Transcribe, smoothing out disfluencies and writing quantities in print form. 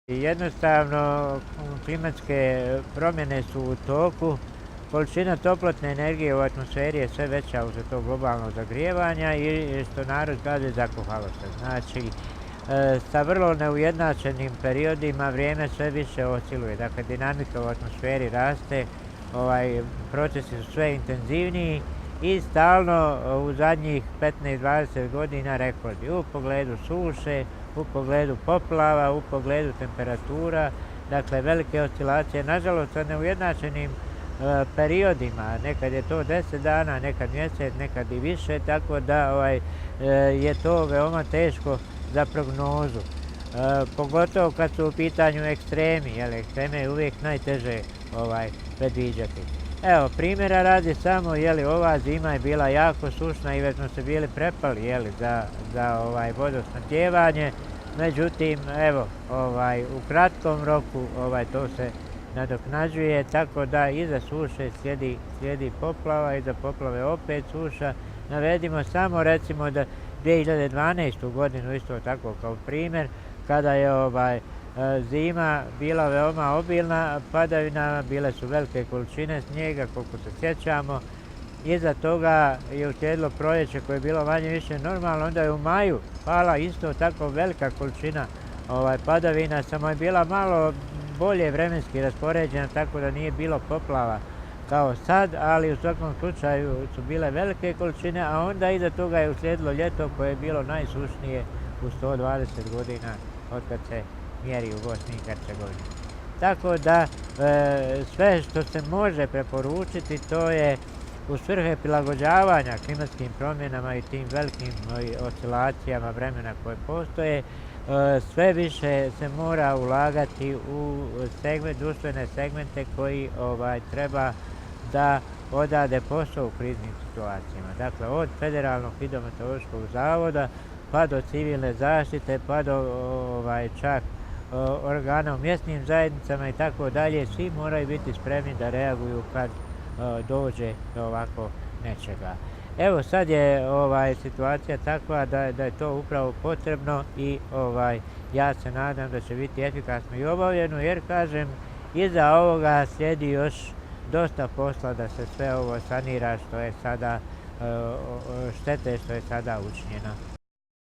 Jednostavno, klimatske promjene su u toku, količina toplotne energije u atmosferi je sve veća usred tog globalnog zagrijevanja i što narod kaže zakuhalo se. Znači, sa vrlo neujednačenim periodima vrijeme sve više osciluje. Dakle, dinamika u atmosferi raste, procesi su sve intenzivniji i stalno u zadnjih 15-20 godina rekordi u pogledu suše, u pogledu poplava, u pogledu temperatura, dakle velike oscilacije, nažalost sa neujednačenim periodima, nekad je to 10 dana, nekad mjesec, nekad i više, tako da je to veoma teško za prognozu. Pogotovo kad su u pitanju ekstremi, jer ekstreme je uvijek najteže predviđati. Evo, primjera radi samo, ova zima je bila jako sušna i već smo se bili prepali, za vodosnabdijevanje. Međutim, evo, u kratkom roku to se nadoknađuje, tako da iza suše slijedi poplava, iza poplave opet suša. Navedimo samo recimo da 2012. godinu isto tako kao primjer, kada je zima bila veoma obilna, padavina, bile su velike količine snijega, koliko se sjećamo. Iza toga je uslijedilo proljeće koje je bilo manje više normalno, onda je u maju pala isto tako velika količina padavina, samo je bila malo bolje vremenski raspoređena, tako da nije bilo poplava kao sad, ali u svakom slučaju su bile velike količine, a onda iza toga je uslijedilo ljeto koje je bilo najsušnije u 120 godina otkad se mjeri u Bosni i Hercegovini. Tako da sve što se može preporučiti to je u svrhe prilagođavanja klimatskim promjenama i tim velikim oscilacijama vremena koje postoje, sve više se mora ulagati u društvene segmente koji treba da odrede posao u kriznim situacijama. Dakle, od Federalnog hidrometeorološkog zavoda pa do civilne zaštite, pa do čak organa u mjesnim zajednicama i tako dalje, svi moraju biti spremni da reaguju kad dođe do ovako nečega. Evo, sad je situacija takva da je to upravo potrebno i ja se nadam da će biti efikasno i obavljeno, jer kažem, iza ovoga slijedi još dosta posla da se sve ovo sanira što je sada štete što je sada učinjeno.